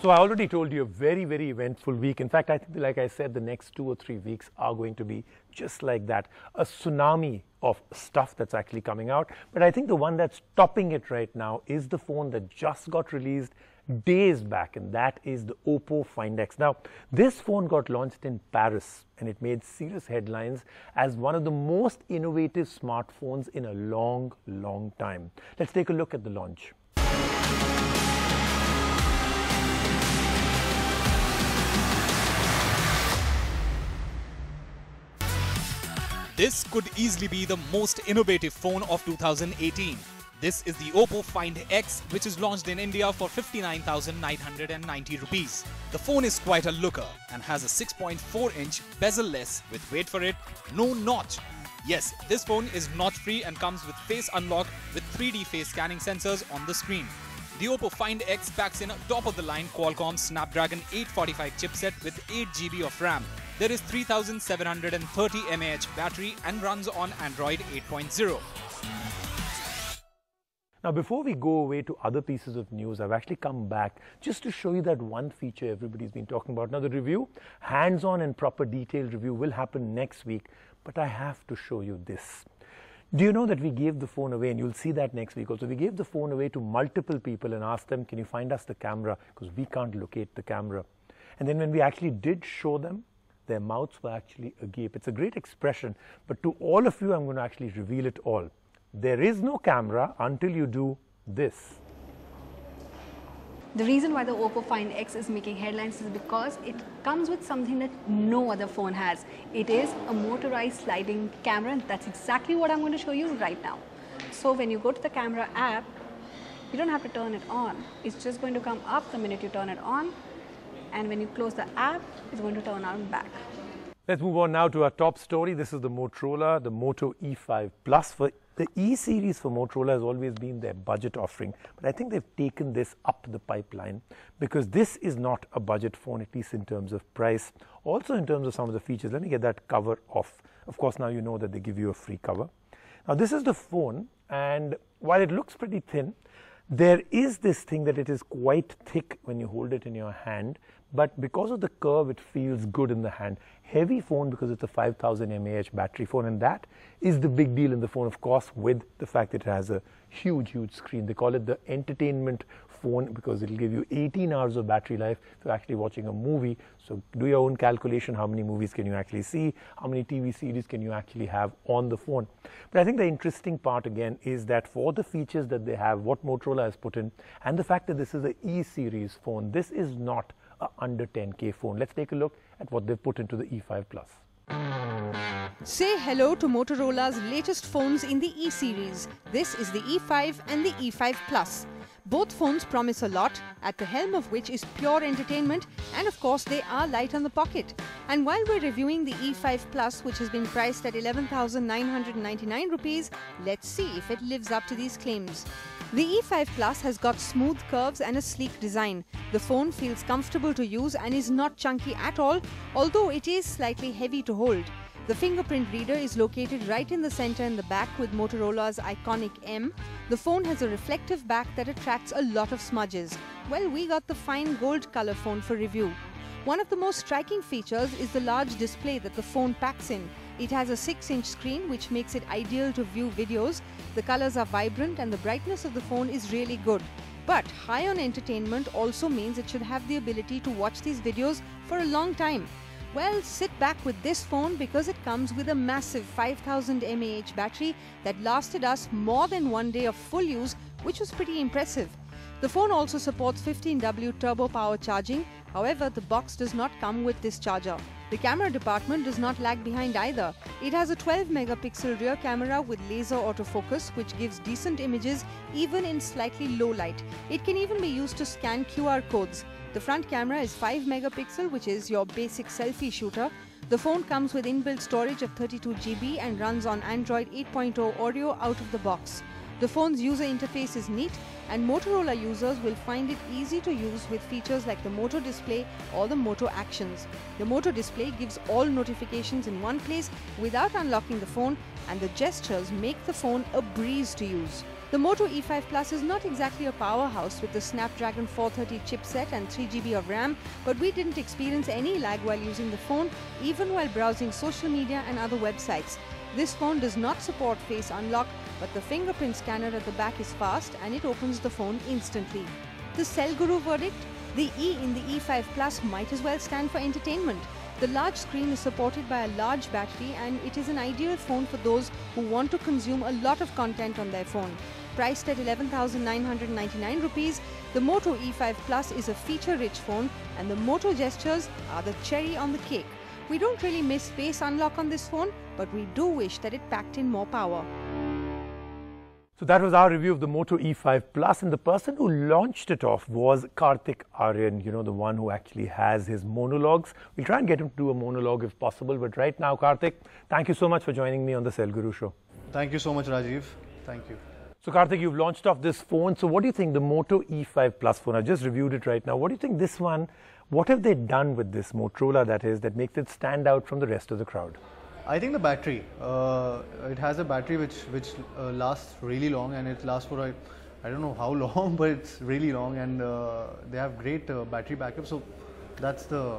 So I already told you a very, very eventful week. In fact, I think, like I said, the next 2 or 3 weeks are going to be just like that. A tsunami of stuff that's actually coming out. But I think the one that's topping it right now is the phone that just got released days back, and that is the OPPO Find X. Now, this phone got launched in Paris, and it made serious headlines as one of the most innovative smartphones in a long, long time. Let's take a look at the launch. This could easily be the most innovative phone of 2018. This is the OPPO Find X, which is launched in India for 59,990 rupees. The phone is quite a looker and has a 6.4-inch bezel-less with, wait for it, no notch. Yes, this phone is notch-free and comes with face unlock with 3D face scanning sensors on the screen. The OPPO Find X packs in a top-of-the-line Qualcomm Snapdragon 845 chipset with 8 GB of RAM. There is 3730 mAh battery and runs on Android 8.0. Now, before we go away to other pieces of news, I've actually come back just to show you that one feature everybody's been talking about. Now, the review, hands-on and proper detailed review will happen next week, but I have to show you this. Do you know that we gave the phone away, and you'll see that next week also. We gave the phone away to multiple people and asked them, can you find us the camera? Because we can't locate the camera. And then when we actually did show them, their mouths were actually agape. It's a great expression, but to all of you, I'm going to actually reveal it all. There is no camera until you do this. The reason why the OPPO Find X is making headlines is because it comes with something that no other phone has. It is a motorized sliding camera, and that's exactly what I'm going to show you right now. So when you go to the camera app, you don't have to turn it on. It's just going to come up the minute you turn it on, and when you close the app, it's going to turn on back. Let's move on now to our top story. This is the Motorola, the Moto E5 Plus. For the E series for Motorola has always been their budget offering, but I think they've taken this up the pipeline because this is not a budget phone, at least in terms of price, also in terms of some of the features. Let me get that cover off. Of course, now you know that they give you a free cover. Now, this is the phone, and while it looks pretty thin, there is this thing that it is quite thick when you hold it in your hand, but because of the curve, it feels good in the hand. Heavy phone because it's a 5000 mAh battery phone, and that is the big deal in the phone, of course, with the fact that it has a huge, huge screen. They call it the entertainment phone because it'll give you 18 hours of battery life if you're actually watching a movie. So do your own calculation, how many movies can you actually see, how many TV series can you actually have on the phone. But I think the interesting part again is that for the features that they have, what Motorola has put in, and the fact that this is an E-series phone, this is not a under 10K phone. Let's take a look at what they've put into the E5 Plus. Say hello to Motorola's latest phones in the E-series. This is the E5 and the E5 Plus. Both phones promise a lot, at the helm of which is pure entertainment, and of course they are light on the pocket. And while we're reviewing the E5 Plus, which has been priced at 11,999 rupees, let's see if it lives up to these claims. The E5 Plus has got smooth curves and a sleek design. The phone feels comfortable to use and is not chunky at all, although it is slightly heavy to hold. The fingerprint reader is located right in the center in the back with Motorola's iconic M. The phone has a reflective back that attracts a lot of smudges. Well, we got the fine gold color phone for review. One of the most striking features is the large display that the phone packs in. It has a 6-inch screen which makes it ideal to view videos. The colors are vibrant and the brightness of the phone is really good. But high on entertainment also means it should have the ability to watch these videos for a long time. Well, sit back with this phone because it comes with a massive 5000 mAh battery that lasted us more than 1 day of full use, which was pretty impressive. The phone also supports 15W turbo power charging. However, the box does not come with this charger. The camera department does not lag behind either. It has a 12-megapixel rear camera with laser autofocus, which gives decent images even in slightly low light. It can even be used to scan QR codes. The front camera is 5 megapixel, which is your basic selfie shooter. The phone comes with inbuilt storage of 32 GB and runs on Android 8.0 audio out of the box. The phone's user interface is neat, and Motorola users will find it easy to use with features like the Moto Display or the Moto Actions. The Moto Display gives all notifications in one place without unlocking the phone, and the gestures make the phone a breeze to use. The Moto E5 Plus is not exactly a powerhouse with the Snapdragon 430 chipset and 3 GB of RAM, but we didn't experience any lag while using the phone, even while browsing social media and other websites. This phone does not support face unlock, but the fingerprint scanner at the back is fast and it opens the phone instantly. The Cell Guru verdict? The E in the E5 Plus might as well stand for entertainment. The large screen is supported by a large battery and it is an ideal phone for those who want to consume a lot of content on their phone. Priced at 11,999 rupees, the Moto E5 Plus is a feature-rich phone and the Moto gestures are the cherry on the cake. We don't really miss face unlock on this phone, but we do wish that it packed in more power. So that was our review of the Moto E5 Plus, and the person who launched it off was KARTIK, the one who actually has his monologues. We'll try and get him to do a monologue if possible, but right now, KARTIK, thank you so much for joining me on the Cell Guru show. Thank you so much, Rajiv. Thank you. So KARTIK, you've launched off this phone. So what do you think, the Moto E5 Plus phone? I just reviewed it right now. What do you think this one, what have they done with this Motorola that makes it stand out from the rest of the crowd? I think the battery, it has a battery which lasts really long, and it lasts for I don't know how long, but it's really long, and they have great battery backup. So that's the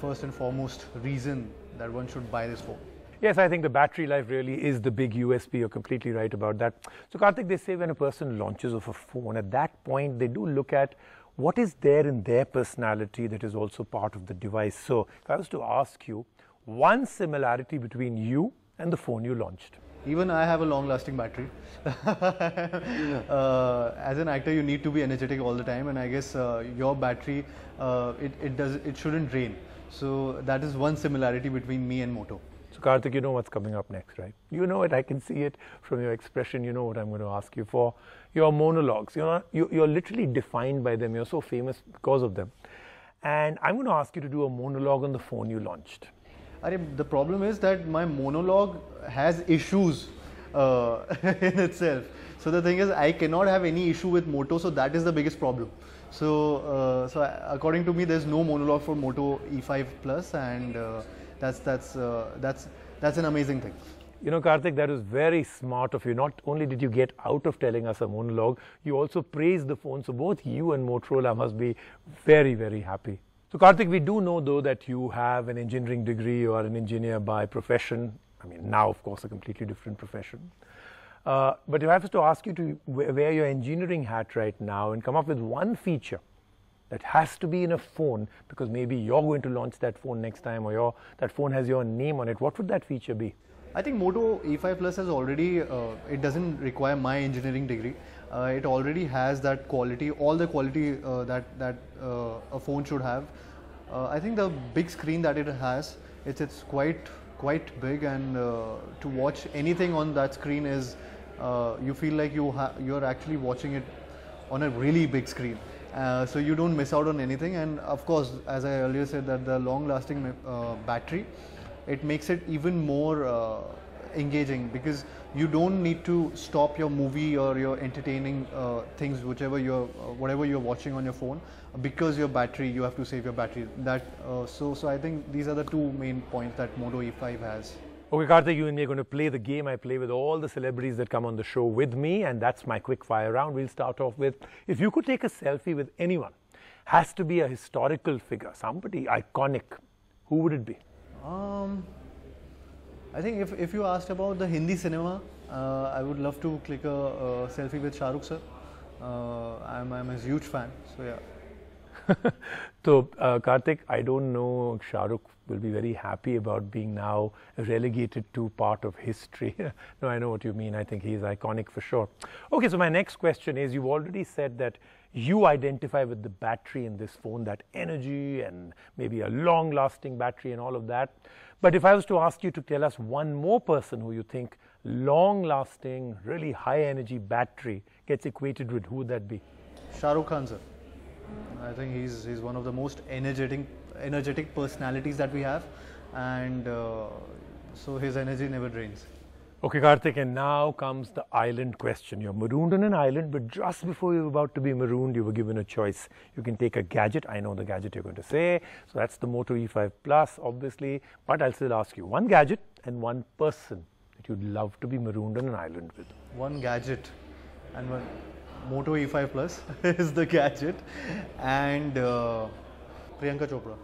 first and foremost reason that one should buy this phone. Yes, I think the battery life really is the big USP. You're completely right about that. So KARTIK, they say when a person launches off a phone, at that point they do look at what is there in their personality that is also part of the device. So if I was to ask you, one similarity between you and the phone you launched? Even I have a long-lasting battery. As an actor, you need to be energetic all the time, and I guess your battery, it shouldn't drain. So that is one similarity between me and Moto. So KARTIK, you know what's coming up next, right? You know it, I can see it from your expression. You know what I'm going to ask you for. Your monologues, you're literally defined by them. You're so famous because of them. And I'm going to ask you to do a monologue on the phone you launched. The problem is that my monologue has issues in itself. So the thing is, I cannot have any issue with Moto, so that is the biggest problem. So, according to me, there's no monologue for Moto E5 Plus, and that's an amazing thing. You know, KARTIK, that was very smart of you. Not only did you get out of telling us a monologue, you also praised the phone. So both you and Motorola must be very, very happy. So KARTIK, we do know though that you have an engineering degree. You are an engineer by profession. I mean, now of course a completely different profession. But if I was to ask you to wear your engineering hat right now and come up with one feature that has to be in a phone, because maybe you're going to launch that phone next time, or that phone has your name on it, what would that feature be? I think Moto E5 Plus has already, it doesn't require my engineering degree. It already has that quality, all the quality that a phone should have. I think the big screen that it has, it's quite big, and to watch anything on that screen is, you feel like you're actually watching it on a really big screen. So you don't miss out on anything, and of course, as I earlier said, that the long-lasting battery, it makes it even more engaging, because you don't need to stop your movie or your entertaining things, whatever you're watching on your phone, because your battery, you have to save your battery. So I think these are the two main points that Moto E5 has. Okay, KARTIK, you and me are going to play the game I play with all the celebrities that come on the show with me, and that's my quick fire round. We'll start off with, if you could take a selfie with anyone, has to be a historical figure, somebody iconic, who would it be? I think if you asked about the Hindi cinema, I would love to click a selfie with Shah Rukh sir. I'm a huge fan, so yeah. So KARTIK, I don't know, Shah Rukh will be very happy about being now relegated to part of history. No, I know what you mean. I think he's iconic for sure. Okay, so my next question is, you've already said that you identify with the battery in this phone, that energy and maybe a long-lasting battery and all of that. But if I was to ask you to tell us one more person who you think long-lasting, really high-energy battery gets equated with, who would that be? Shah Rukh Khan sir. I think he's one of the most energetic personalities that we have, and so his energy never drains. Okay, KARTIK, and now comes the island question. You're marooned on an island, but just before you're about to be marooned, you were given a choice. You can take a gadget. I know the gadget you're going to say. So that's the Moto E5 Plus, obviously. But I'll still ask you one gadget and one person. that you'd love to be marooned on an island with? One gadget, and one Moto E5 Plus is the gadget, and Priyanka Chopra.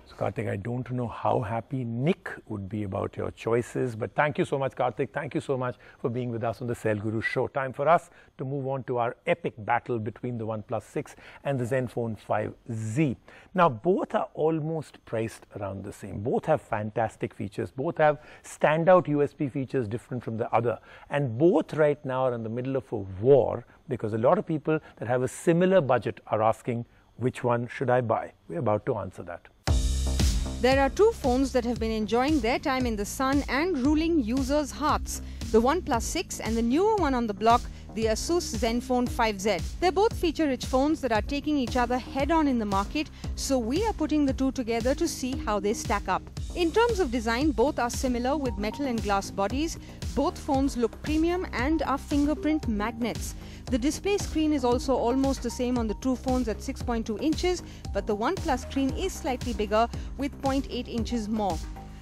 So Kartik, I don't know how happy Nick would be about your choices, but thank you so much, Kartik. Thank you so much for being with us on the Cell Guru show. Time for us to move on to our epic battle between the OnePlus 6 and the ZenFone 5Z. Now, both are almost priced around the same. Both have fantastic features. Both have standout USP features different from the other. And both right now are in the middle of a war because a lot of people that have a similar budget are asking, which one should I buy? We're about to answer that. There are two phones that have been enjoying their time in the sun and ruling users' hearts. The OnePlus 6 and the newer one on the block, the Asus ZenFone 5Z. They're both feature-rich phones that are taking each other head-on in the market, so we are putting the two together to see how they stack up. In terms of design, both are similar with metal and glass bodies. Both phones look premium and are fingerprint magnets. The display screen is also almost the same on the two phones at 6.2 inches, but the OnePlus screen is slightly bigger with 0.8 inches more.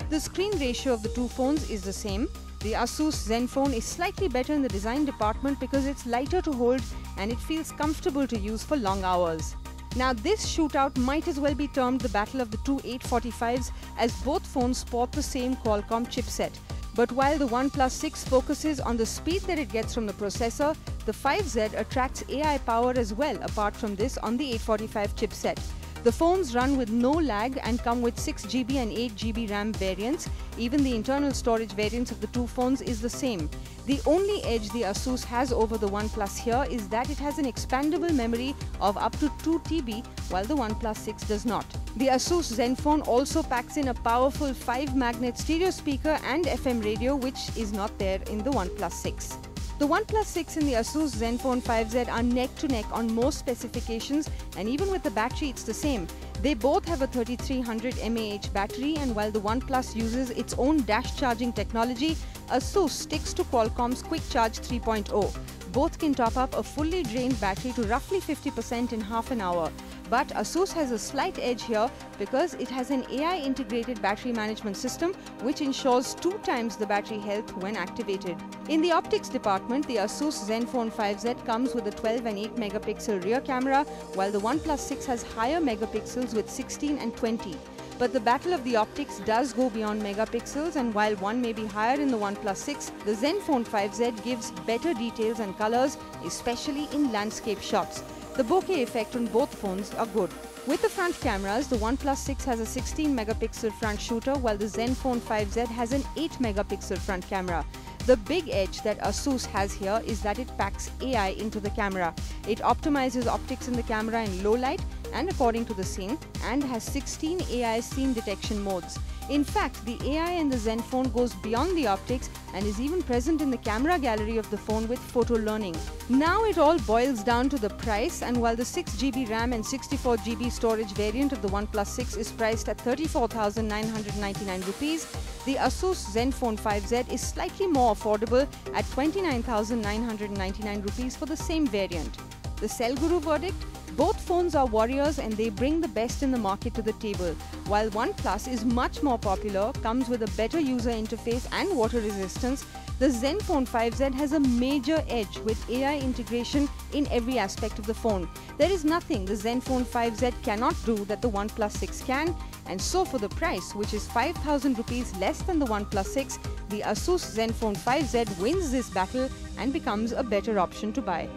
The screen ratio of the two phones is the same. The Asus ZenFone is slightly better in the design department because it's lighter to hold and it feels comfortable to use for long hours. Now, this shootout might as well be termed the battle of the two 845s, as both phones sport the same Qualcomm chipset. But while the OnePlus 6 focuses on the speed that it gets from the processor, the 5Z attracts AI power as well, apart from this on the 845 chipset. The phones run with no lag and come with 6GB and 8GB RAM variants. Even the internal storage variants of the two phones is the same. The only edge the Asus has over the OnePlus here is that it has an expandable memory of up to 2TB, while the OnePlus 6 does not. The Asus ZenFone also packs in a powerful 5-magnet stereo speaker and FM radio, which is not there in the OnePlus 6. The OnePlus 6 and the Asus ZenFone 5Z are neck to neck on most specifications, and even with the battery it's the same. They both have a 3300 mAh battery, and while the OnePlus uses its own dash charging technology, Asus sticks to Qualcomm's Quick Charge 3.0. Both can top up a fully drained battery to roughly 50% in half an hour. But Asus has a slight edge here because it has an AI-integrated battery management system which ensures 2 times the battery health when activated. In the optics department, the Asus ZenFone 5Z comes with a 12 and 8 megapixel rear camera, while the OnePlus 6 has higher megapixels with 16 and 20. But the battle of the optics does go beyond megapixels, and while one may be higher in the OnePlus 6, the ZenFone 5Z gives better details and colors, especially in landscape shots. The bokeh effect on both phones are good. With the front cameras, the OnePlus 6 has a 16 megapixel front shooter, while the ZenFone 5Z has an 8 megapixel front camera. The big edge that Asus has here is that it packs AI into the camera. It optimizes optics in the camera in low light and according to the scene, and has 16 AI scene detection modes. In fact, the AI in the ZenFone goes beyond the optics and is even present in the camera gallery of the phone with photo learning. Now it all boils down to the price, and while the 6GB RAM and 64GB storage variant of the OnePlus 6 is priced at 34,999 rupees, the Asus ZenFone 5Z is slightly more affordable at 29,999 rupees for the same variant. The Cell Guru verdict? Both phones are warriors and they bring the best in the market to the table. While OnePlus is much more popular, comes with a better user interface and water resistance, the ZenFone 5Z has a major edge with AI integration in every aspect of the phone. There is nothing the ZenFone 5Z cannot do that the OnePlus 6 can, and so for the price, which is 5,000 rupees less than the OnePlus 6, the Asus ZenFone 5Z wins this battle and becomes a better option to buy.